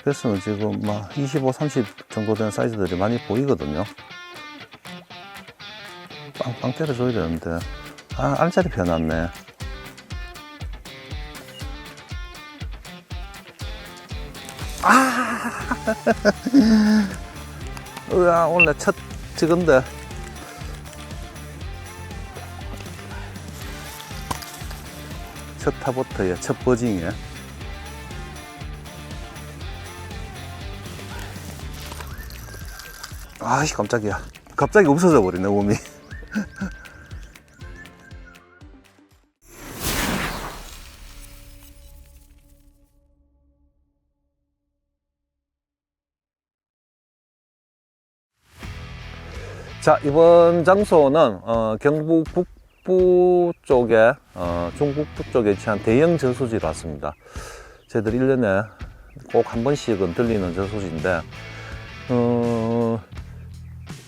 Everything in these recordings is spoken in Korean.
베스는 지금 막 25, 30 정도 되는 사이즈들이 많이 보이거든요. 빵빵 때려줘야 되는데, 아, 알짜리 펴놨네. 아! 으아, 원래 첫 찍은데. 첫 타버터에, 첫 버징에. 아이씨, 깜짝이야. 갑자기 없어져 버리네, 몸이. 자, 이번 장소는 경북 북부 쪽에 중북부 쪽에 위치한 대형 저수지로 왔습니다. 저희들 1년에 꼭 한 번씩은 들리는 저수지인데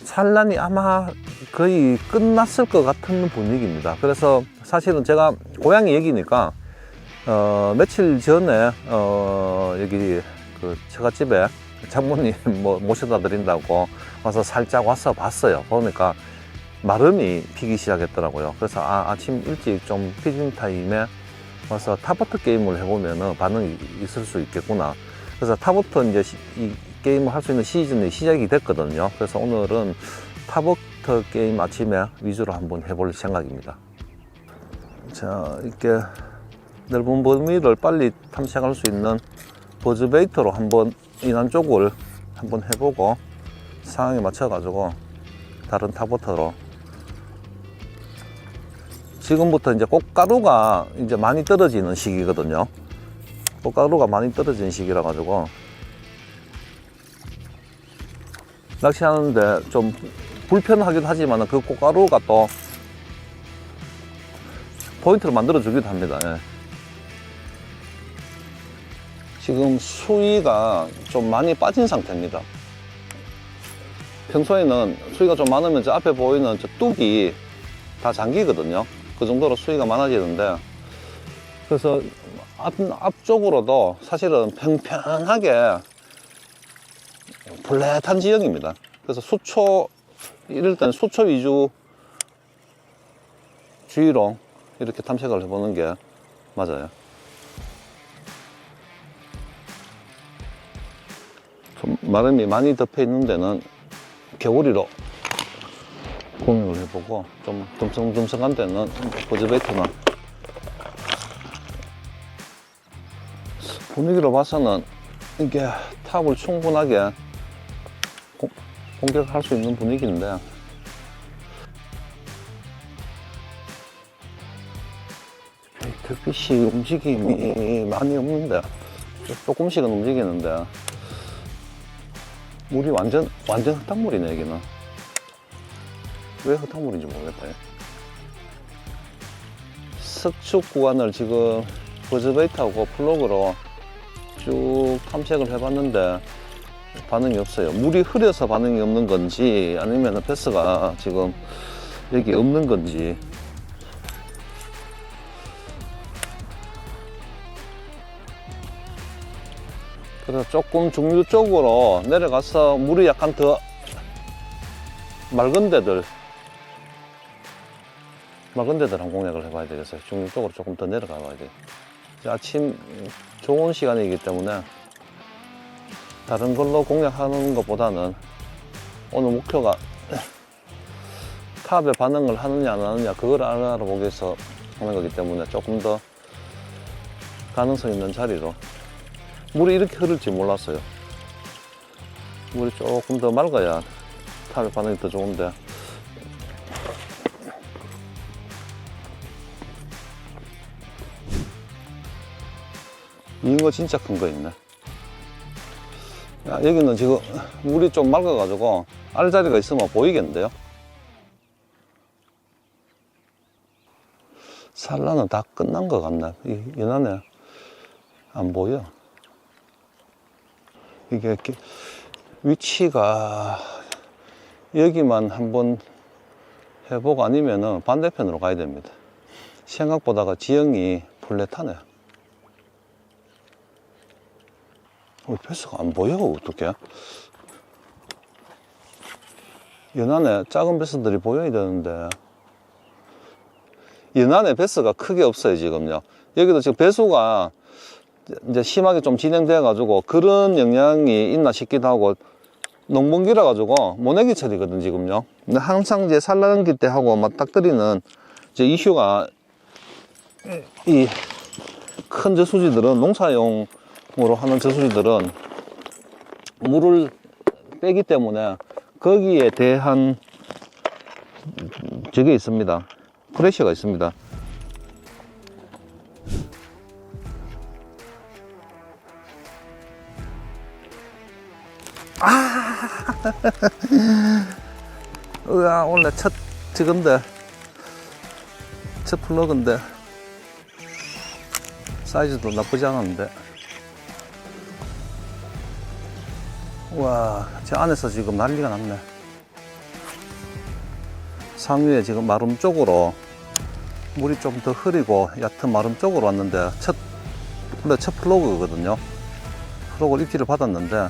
산란이 아마 거의 끝났을 것 같은 분위기입니다. 그래서 사실은 제가 고향이 여기니까 며칠 전에 여기 그 처갓집에 장모님 뭐 모셔다 드린다고 와서 살짝 와서 봤어요. 보니까 마름이 피기 시작했더라고요. 그래서 아침 일찍 좀 피딩 타임에 와서 타버터 게임을 해보면 반응이 있을 수 있겠구나. 그래서 타버터 이제 이 게임을 할 수 있는 시즌이 시작이 됐거든요. 그래서 오늘은 타버터 게임 아침에 위주로 한번 해볼 생각입니다. 자, 이렇게 넓은 범위를 빨리 탐색할 수 있는 버즈베이터로 한번 인한 쪽을 한번 해보고 상황에 맞춰 가지고 다른 타버터로 지금부터 이제 꽃가루가 이제 많이 떨어지는 시기거든요. 꽃가루가 많이 떨어지는 시기라 가지고 낚시하는데 좀 불편하기도 하지만 그 꽃가루가 또 포인트를 만들어 주기도 합니다. 예. 지금 수위가 좀 많이 빠진 상태입니다. 평소에는 수위가 좀 많으면 저 앞에 보이는 저 뚝이 다 잠기거든요. 그 정도로 수위가 많아지는데, 그래서 앞쪽으로도 사실은 평평하게 플랫한 지형입니다. 그래서 수초, 이럴 때는 수초 위주 주의로 이렇게 탐색을 해보는 게 맞아요. 좀 마름이 많이 덮여 있는 데는 개구리로 공격을 해보고, 좀 듬성듬성한 데는 버즈베이터나. 분위기로 봐서는 이게 탑을 충분하게 공격할 수 있는 분위기인데, 베이트빛이 움직임이 많이 없는데, 조금씩은 움직이는데 물이 완전 흙탕물이네. 여기는 왜 흙탕물인지 모르겠다. 석축 구간을 지금 버즈베이트하고 플로그로 쭉 탐색을 해봤는데 반응이 없어요. 물이 흐려서 반응이 없는 건지 아니면 패스가 지금 여기 없는 건지. 그래서 조금 중류 쪽으로 내려가서 물이 약간 더 맑은 데들 한 공략을 해봐야 되겠어요. 중류 쪽으로 조금 더 내려가 봐야 돼요. 아침 좋은 시간이기 때문에 다른 걸로 공략하는 것보다는 오늘 목표가 탑에 반응을 하느냐 안 하느냐 그걸 알아보기 위해서 하는 거기 때문에 조금 더 가능성 있는 자리로. 물이 이렇게 흐를지 몰랐어요. 물이 조금 더 맑아야 탑에 반응이 더 좋은데, 잉어 진짜 큰 거 있네. 여기는 지금 물이 좀 맑아가지고 알자리가 있으면 보이겠는데요. 산란은 다 끝난 것 같네. 연안에 안 보여. 이게 위치가 여기만 한번 해보고 아니면은 반대편으로 가야 됩니다. 생각보다가 지형이 플랫하네. 배스가 안 보여? 어떡해? 연안에 작은 배스들이 보여야 되는데 연안에 배스가 크게 없어요 지금요. 여기도 지금 배수가 이제 심하게 좀 진행돼 가지고 그런 영향이 있나 싶기도 하고 농번기라 가지고 모내기철이거든 지금요. 근데 항상 이제 산란기 때 하고 맞닥뜨리는 이제 이슈가 이 큰 저수지들은 농사용으로 하는 저수지들은 물을 빼기 때문에 거기에 대한 저게 있습니다. 프레셔가 있습니다. 으아, 원래 첫 저건데 첫 플러그인데 사이즈도 나쁘지 않았는데. 와, 저 안에서 지금 난리가 났네. 상위에 지금 마름 쪽으로 물이 좀 더 흐리고 얕은 마름 쪽으로 왔는데 원래 첫 플러그거든요. 플러그를 입질을 받았는데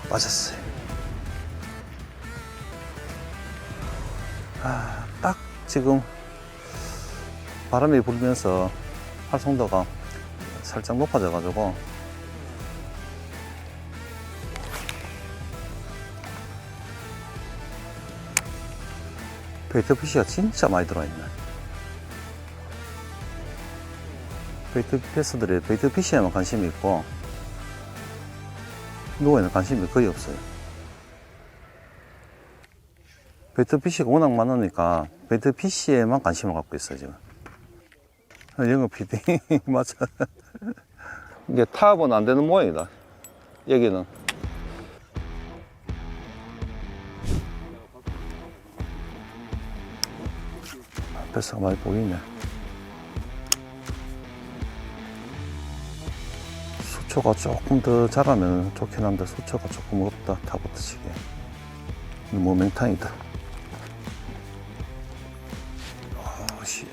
빠졌어요. 딱 지금 바람이 불면서 활성도가 살짝 높아져 가지고 베이트 피쉬가 진짜 많이 들어있네. 베이트 패스들이 베이트 피쉬에만 관심이 있고 누워있는 관심이 거의 없어요. 베이트 피쉬가 워낙 많으니까 베이트 피쉬에만 관심을 갖고 있어요 지금. 영업 PD 맞아. 이게 타업은 안 되는 모양이다 여기는. 배스가 많이 보이네. 수초가 조금 더 자라면 좋긴 한데 수초가 조금 없다. 타버트치기 뭐 맹탕이다.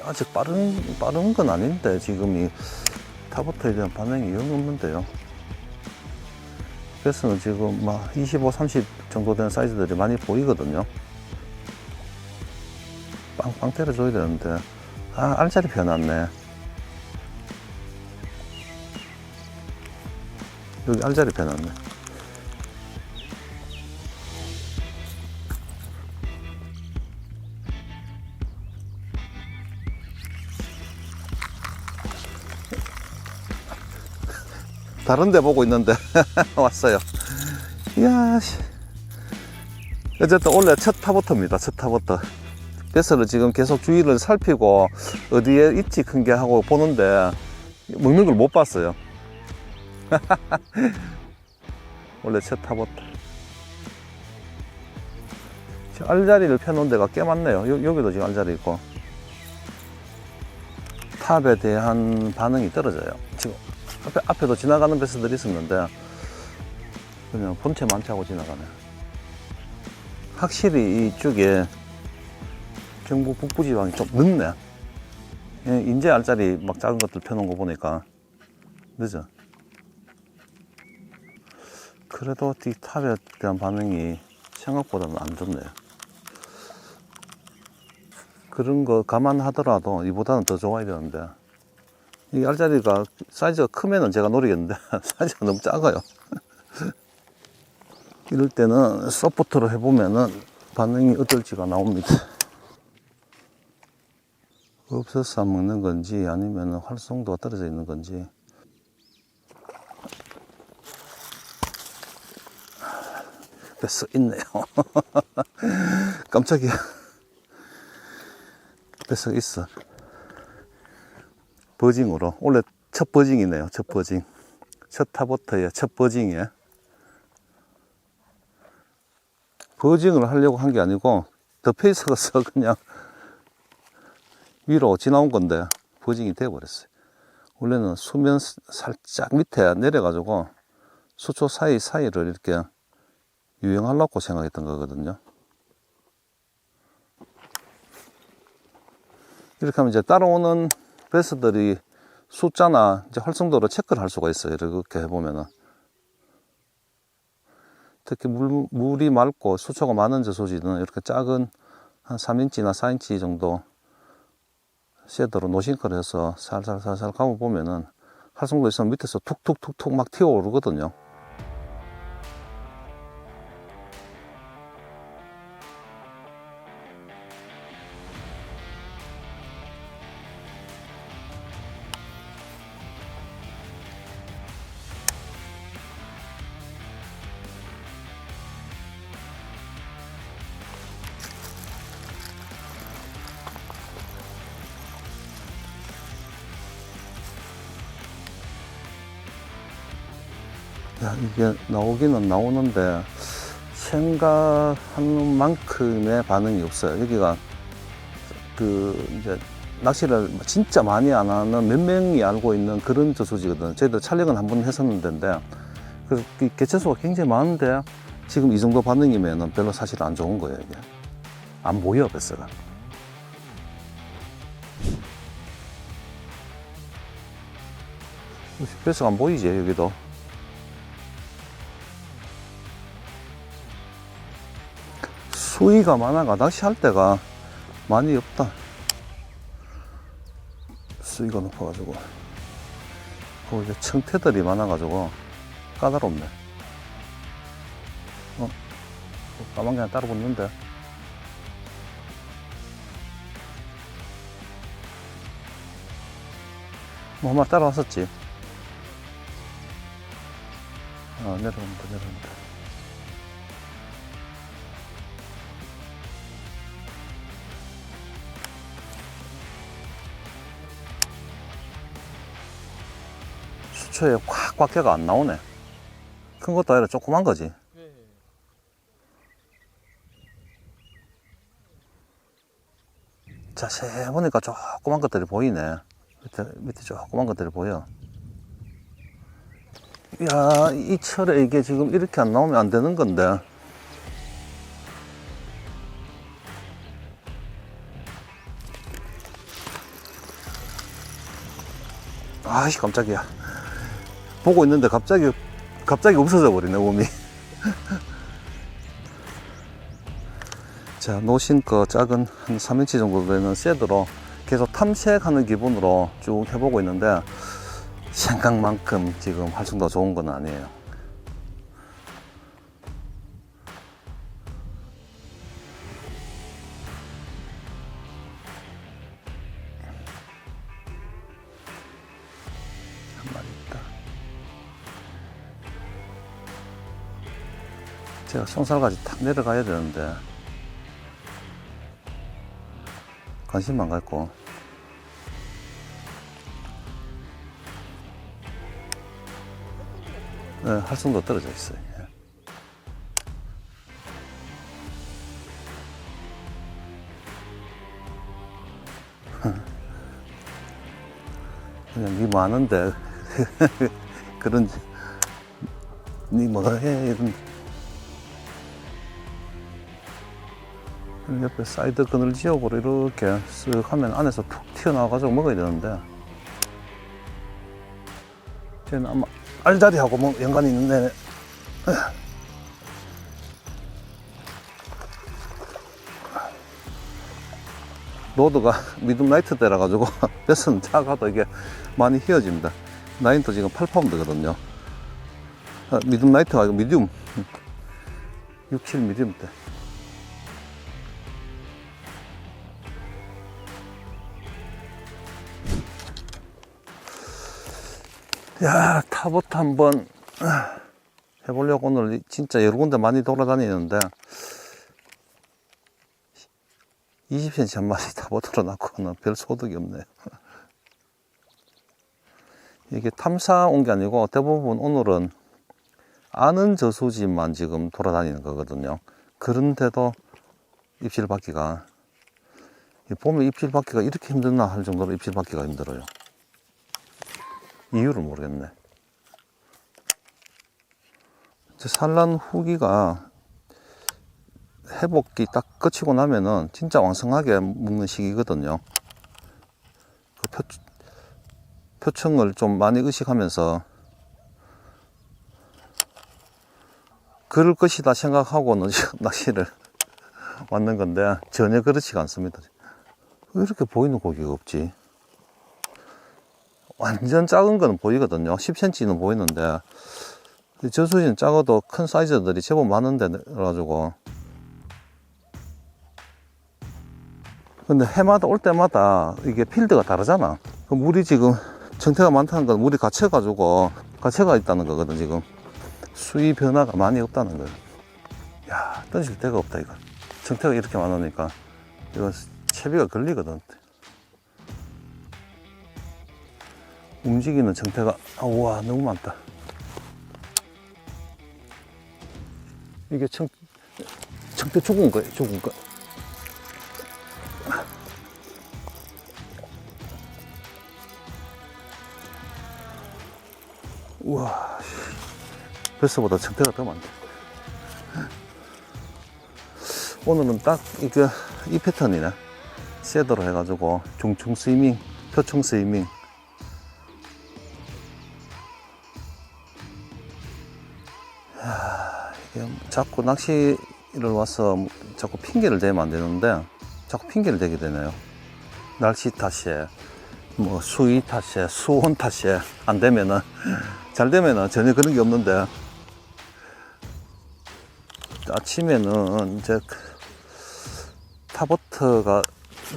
아직 빠른 건 아닌데 지금이 타버터에 대한 반응이 영 없는데요. 배스는 지금 막 25, 30 정도 되는 사이즈들이 많이 보이거든요. 빵빵 때려줘야 되는데 알짜리 펴놨네. 여기 알짜리 펴놨네. 다른 데 보고 있는데 왔어요. 이야, 어쨌든 원래 첫 타버터입니다. 첫 타버터. 배스를 지금 계속 주위를 살피고 어디에 있지 큰 게 하고 보는데 먹는 걸 못 봤어요. 원래 첫 타버터. 알자리를 펴놓은 데가 꽤 많네요. 여기도 지금 알자리 있고. 탑에 대한 반응이 떨어져요. 지금 앞에도 지나가는 배스들이 있었는데 그냥 본체 많다고 지나가네. 확실히 이쪽에 경북 북부지방이 좀 늦네. 인제 알짜리 막 작은 것들 펴놓은 거 보니까 늦어. 그래도 이 탑에 대한 반응이 생각보다는 안 좋네요. 그런 거 감안하더라도 이보다는 더 좋아야 되는데 이 알짜리가 사이즈가 크면은 제가 노리겠는데 사이즈가 너무 작아요. 이럴 때는 소프트로 해보면은 반응이 어떨지가 나옵니다. 없어서 안 먹는 건지 아니면 활성도가 떨어져 있는 건지. 뱃서 있네요. 깜짝이야. 뱃서 있어. 버징으로. 원래 첫 버징이네요. 첫 버징. 첫 타버터의 첫 버징이에요. 버징을 하려고 한 게 아니고 덮여 있어서 그냥 위로 지나온 건데 버징이 되어버렸어요. 원래는 수면 살짝 밑에 내려가지고 수초 사이사이를 이렇게 유영하려고 생각했던 거거든요. 이렇게 하면 이제 따라오는 배스들이 숫자나 이제 활성도를 체크를 할 수가 있어요. 이렇게 해보면은. 특히 물이 맑고 수초가 많은 저수지는 이렇게 작은 한 3인치나 4인치 정도 쉐더로 노싱크를 해서 살살살살 감아보면은 활성도 있으면 밑에서 툭툭툭툭 막 튀어오르거든요. 야, 이게 나오기는 나오는데 생각하는 만큼의 반응이 없어요. 여기가 이제 낚시를 진짜 많이 안 하는 몇 명이 알고 있는 그런 저수지거든요. 저희도 촬영은 한 번 했었는데 그 개체수가 굉장히 많은데 지금 이 정도 반응이면 별로 사실 안 좋은 거예요. 이게 안 보여, 뱃새가. 뱃새가 안 보이지, 여기도. 수위가 많아가 낚시할 때가 많이 없다. 수위가 높아가지고 거기 청태들이 많아가지고 까다롭네. 까만 게 하나 따로 붙는데. 뭐 한 마리 따라왔었지. 내려온다. 수초에 꽉 꽉해가 안 나오네. 큰 것도 아니라 조그만 거지. 자세히 보니까 조그만 것들이 보이네. 밑에 조그만 것들이 보여. 야, 이 철에 이게 지금 이렇게 안 나오면 안 되는 건데. 아이씨, 깜짝이야. 보고 있는데 갑자기 없어져 버리네, 몸이. 자, 노싱크 작은 한 3인치 정도 되는 셋으로 계속 탐색하는 기분으로 쭉 해보고 있는데 생각만큼 지금 활성도가 좋은 건 아니에요. 한 마리 있다. 제가 송살까지 탁 내려가야 되는데 관심 안 갖고. 네, 활성도 떨어져 있어요. 그냥 니 많은데 그런 니 뭐해 이런. 옆에 사이드 그늘 지역으로 이렇게 쓱 하면 안에서 툭 튀어나와가지고 먹어야 되는데 쟤는 아마 알자리하고 뭐 연관이 있는데 로드가 미디움 라이트 대라 가지고 뱃은 작아도 이게 많이 휘어집니다. 라인도 지금 8파운드거든요. 미디움 라이트가 아니고 미디움 6, 7 미디움 대. 야, 타보트 한번 해보려고 오늘 진짜 여러 군데 많이 돌아다니는데 20cm 한 마리 타보트로 놨고는 별 소득이 없네요. 이게 탐사 온 게 아니고 대부분 오늘은 아는 저수지만 지금 돌아다니는 거거든요. 그런데도 입질 받기가, 보면 입질 받기가 이렇게 힘드나 할 정도로 입질 받기가 힘들어요. 이유를 모르겠네. 산란 후기가 회복기 딱 끝이고 나면은 진짜 왕성하게 먹는 시기거든요. 표층을 좀 많이 의식하면서 그럴 것이다 생각하고는 낚시를 왔는 건데 전혀 그렇지가 않습니다. 왜 이렇게 보이는 고기가 없지? 완전 작은 거는 보이거든요. 10cm는 보이는데 저수지는 작아도 큰 사이즈들이 제법 많은데 그래가지고. 근데 해마다 올 때마다 이게 필드가 다르잖아. 물이 지금 정태가 많다는 건 물이 갇혀가 있다는 거거든. 지금 수위 변화가 많이 없다는 거예요. 야, 던질 데가 없다 이거. 정태가 이렇게 많으니까 이거 채비가 걸리거든. 움직이는 정태가 우와 너무 많다. 이게 정태 죽은 거예요. 죽은 거. 우와, 벌써보다 정태가 더 많네. 오늘은 딱 이 패턴이네. 셋으로 해가지고 중충 스위밍, 표층 스위밍. 이게 자꾸 낚시를 와서 자꾸 핑계를 대면 안 되는데 자꾸 핑계를 대게 되네요. 날씨 탓에, 뭐 수위 탓에, 수온 탓에 안 되면은 잘 되면은 전혀 그런 게 없는데 아침에는 이제 타버트가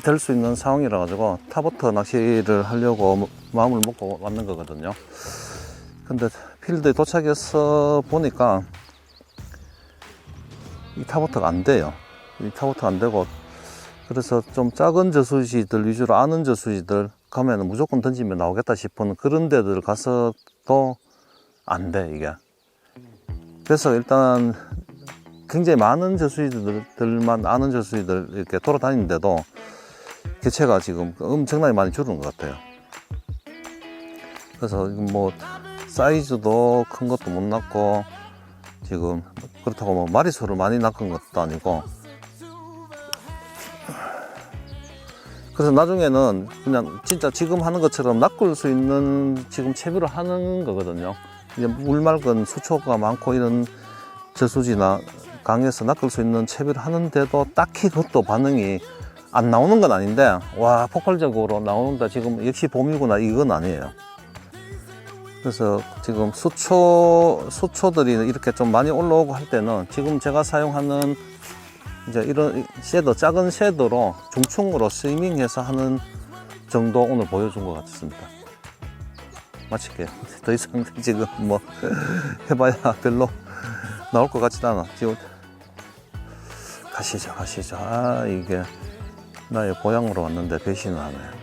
될 수 있는 상황이라 가지고 타버트 낚시를 하려고 마음을 먹고 왔는 거거든요. 근데 필드에 도착해서 보니까 이 타버트가 안 돼요. 이 타버트가 안 되고, 그래서 좀 작은 저수지들 위주로 아는 저수지들 가면은 무조건 던지면 나오겠다 싶은 그런 데들 가서도 안 돼, 이게. 그래서 일단 굉장히 많은 저수지들만 아는 저수지들 이렇게 돌아다니는데도 개체가 지금 엄청나게 많이 줄은 것 같아요. 그래서 뭐 사이즈도 큰 것도 못 났고, 지금 그렇다고 뭐 마리수를 많이 낚은 것도 아니고, 그래서 나중에는 그냥 진짜 지금 하는 것처럼 낚을 수 있는 지금 채비를 하는 거거든요. 이제 물 맑은 수초가 많고 이런 저수지나 강에서 낚을 수 있는 채비를 하는데도 딱히 그것도 반응이 안 나오는 건 아닌데, 와 폭발적으로 나오는다 지금 역시 봄이구나 이건 아니에요. 그래서 지금 수초들이 이렇게 좀 많이 올라오고 할 때는 지금 제가 사용하는 이제 이런 섀도, 작은 섀도로 중충으로 스위밍해서 하는 정도 오늘 보여준 것 같습니다. 마칠게요. 더 이상 지금 뭐 해봐야 별로 나올 것 같지도 않아. 지금 가시죠. 아, 이게 나의 고향으로 왔는데 배신을 하네.